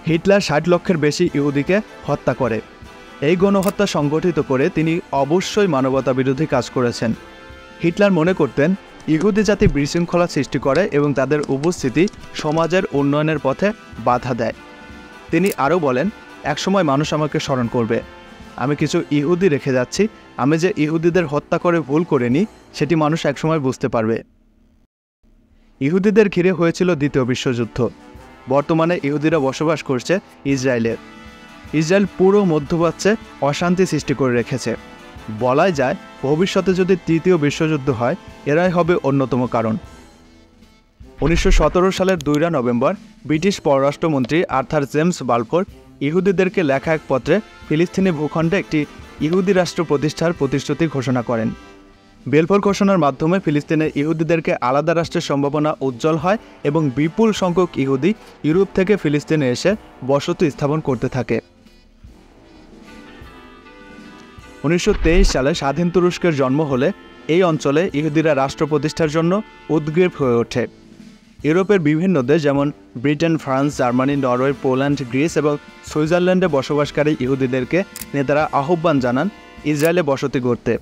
Hitler ৬০ লক্ষের বেশি ইহুদিকে হত্যা করে। এই গণহত্যা সংগঠিত করে তিনি অবশ্যই মানবতা বিরোধী কাজ করেছেন। হিটলার মনে করতেন ইহুদি জাতি বিশৃঙ্খলা সৃষ্টি করে এবং তাদের উপস্থিতি সমাজের উন্নয়নের পথে বাধা দেয়। তিনি আরও বলেন, একসময় মানুষ আমাকে স্মরণ করবে। আমি কিছু ইহুদি রেখে যাচ্ছি। আমি যে ইহুদিদের হত্যা করে ভুল করিনি সেটি মানুষ একসময় বুঝতে পারবে। ইহুদিদের ঘিরে হয়েছিল দ্বিতীয় বিশ্বযুদ্ধ। বর্তমানে ইহুদিরা বসবাস করছে ইসরায়েলে। ইসরায়েল পুরো মধ্যপ্রাচ্যে অশান্তি সৃষ্টি করে রেখেছে। বলাই যায় ভবিষ্যতে যদি তৃতীয় বিশ্বযুদ্ধ হয় এরাই হবে অন্যতম কারণ। 1917 সালের 2 নভেম্বর ব্রিটিশ পররাষ্ট্রমন্ত্রী আর্থার জেমস বালফোর ইহুদিদেরকে লেখা এক পত্রে ফিলিস্তিনি ভূখণ্ডে একটি ইহুদি রাষ্ট্র প্রতিষ্ঠার প্রতিশ্রুতি ঘোষণা করেন। বেলফোর ঘোষণার মাধ্যমে ফিলিস্তিনের ইহুদিদেরকে আলাদা রাষ্ট্রের সম্ভাবনা উজ্জ্বল হয় এবং বিপুল সংখ্যক ইহুদি ইউরোপ থেকে ফিলিস্তিনে এসে বসতি স্থাপন করতে থাকে। 1923 সালে স্বাধীন তুরস্কের জন্ম হলে এই অঞ্চলে ইহুদিরা রাষ্ট্র প্রতিষ্ঠার জন্য উদ্গ্রীব হয়ে ওঠে। ইউরোপের বিভিন্ন দেশ যেমন Britain, France, Germany, Norway, Poland, Greece এবং সুইজারল্যান্ডে বসবাসকারী ইহুদিদেরকে নেতারা আহ্বান জানান ইসরায়েলে বসতি গড়তে।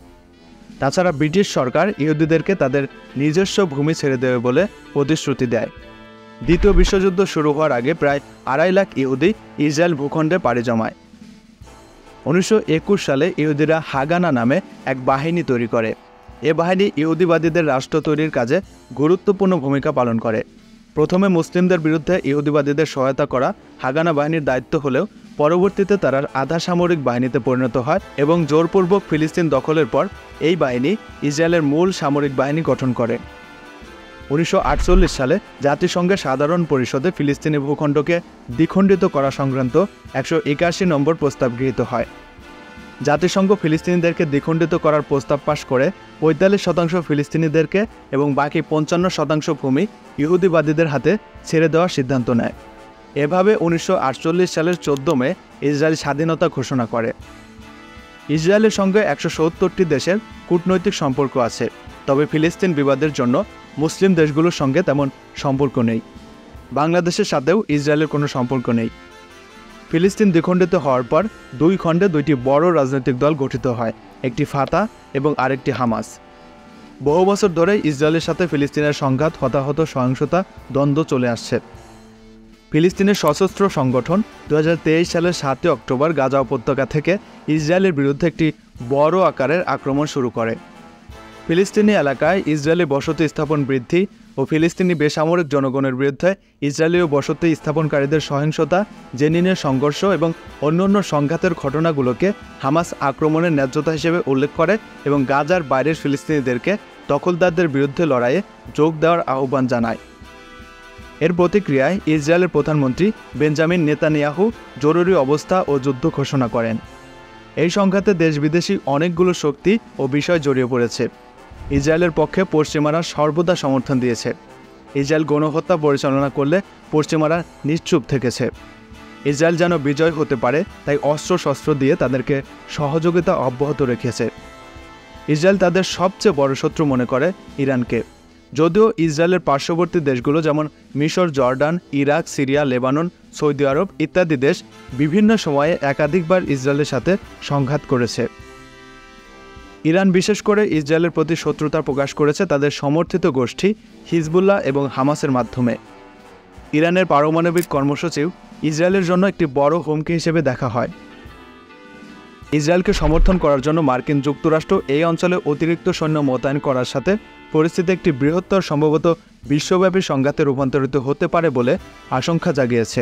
তাছাড়া ব্রিটিশ সরকার ইহুদিদেরকে তাদের নিজস্ব ভূমি ছেড়ে দেবে বলে প্রতিশ্রুতি দেয়। দ্বিতীয় বিশ্বযুদ্ধ শুরু হওয়ার আগে প্রায় 2.5 লাখ ইহুদি ইসরায়েল ভূখণ্ডে পাড়ি জমায়। 1921 সালে ইহুদিরা হাগানা নামে এক বাহিনী তৈরি করে। এ বাহিনী ইহুদিবাদীদের রাষ্ট্র তৈরির কাজে গুরুত্বপূর্ণ ভূমিকা পালন করে। প্রথমে মুসলিমদের বিরুদ্ধে ইহুদিবাদীদের সহায়তা করা হাগানা বাহিনীর দায়িত্ব হলেও পরবর্তীতে তারা আধা সামরিক বাহিনীতে পরিণত হয় এবং জোরপূর্বক ফিলিস্তিন দখলের পর এই বাহিনী ইসরায়েলের মূল সামরিক বাহিনী গঠন করে। 1948 সালে জাতিসংঘের সাধারণ পরিষদে ফিলিস্তিনি ভূখণ্ডকে দ্বিখণ্ডিত করা সংক্রান্ত 181 নম্বর প্রস্তাব গৃহীত হয়। জাতিসংঘ ফিলিস্তিনিদেরকে দ্বিখণ্ডিত করার প্রস্তাব পাশ করে 45% ফিলিস্তিনিদেরকে এবং বাকি 55% ভূমি ইহুদিবাদীদের হাতে ছেড়ে দেওয়ার সিদ্ধান্ত নেয়। এভাবে 1948 সালের 14 মে ইসরায়েল স্বাধীনতা ঘোষণা করে। ইসরায়েলের সঙ্গে 170টি দেশের কূটনৈতিক সম্পর্ক আছে, তবে ফিলিস্তিন বিবাদের জন্য মুসলিম দেশগুলোর সঙ্গে তেমন সম্পর্ক নেই। বাংলাদেশের সাথেও ইসরায়েলের কোনো সম্পর্ক নেই। ফিলিস্তিন দ্বিখণ্ডিত হওয়ার পর 2 খণ্ডে 2টি বড় রাজনৈতিক দল গঠিত হয়, একটি ফাতা এবং আরেকটি হামাস। বহু বছর ধরে ইসরায়েলের সাথে ফিলিস্তিনের সংঘাত, হতাহত, সহিংসতা, দ্বন্দ্ব চলে আসছে। ফিলিস্তিনের সশস্ত্র সংগঠন 2023 সালের 7 অক্টোবর গাজা উপত্যকা থেকে ইসরায়েলের বিরুদ্ধে একটি বড় আকারের আক্রমণ শুরু করে। ফিলিস্তিনি এলাকায় ইসরায়েলি বসতি স্থাপন বৃদ্ধি ও ফিলিস্তিনি বেসামরিক জনগণের বিরুদ্ধে ইসরায়েলীয় বসতি স্থাপনকারীদের সহিংসতা, জেনিনের সংঘর্ষ এবং অন্যান্য সংঘাতের ঘটনাগুলোকে হামাস আক্রমণের ন্যায্যতা হিসেবে উল্লেখ করে এবং গাজার বাইরের ফিলিস্তিনিদেরকে দখলদারদের বিরুদ্ধে লড়াইয়ে যোগ দেওয়ার আহ্বান জানায়। এর প্রতিক্রিয়ায় ইসরায়েলের প্রধানমন্ত্রী বেঞ্জামিন নেতানিয়াহু জরুরি অবস্থা ও যুদ্ধ ঘোষণা করেন। এই সংঘাতে দেশ বিদেশি অনেকগুলো শক্তি ও বিষয় জড়িয়ে পড়েছে। ইসরায়েলের পক্ষে পশ্চিমারা সর্বদা সমর্থন দিয়েছে। ইসরায়েল গণহত্যা পরিচালনা করলে পশ্চিমারা নিশ্চুপ থেকেছে। ইসরায়েল যেন বিজয় হতে পারে তাই অস্ত্রশস্ত্র দিয়ে তাদেরকে সহযোগিতা অব্যাহত রেখেছে। ইসরায়েল তাদের সবচেয়ে বড় শত্রু মনে করে ইরানকে। যদিও ইসরায়েলের পার্শ্ববর্তী দেশগুলো যেমন মিশর, Jordan, Iraq, Syria, Lebanon, Saudi আরব ইত্যাদি দেশ বিভিন্ন সময়ে একাধিকবার ইসরায়েলের সাথে সংঘাত করেছে। ইরান বিশেষ করে ইসরায়েলের প্রতি শত্রুতা প্রকাশ করেছে তাদের সমর্থিত গোষ্ঠী হিজবুল্লাহ এবং হামাসের মাধ্যমে। ইরানের পারমাণবিক কর্মসূচিও ইসরায়েলের জন্য একটি বড় হুমকি হিসেবে দেখা হয়। ইসরায়েলকে সমর্থন করার জন্য মার্কিন যুক্তরাষ্ট্র এই অঞ্চলে অতিরিক্ত সৈন্য মোতায়েন করার সাথে পরিস্থিতি একটি বৃহত্তর, সম্ভবত বিশ্বব্যাপী সংঘাতে রূপান্তরিত হতে পারে বলে আশঙ্কা জাগিয়েছে।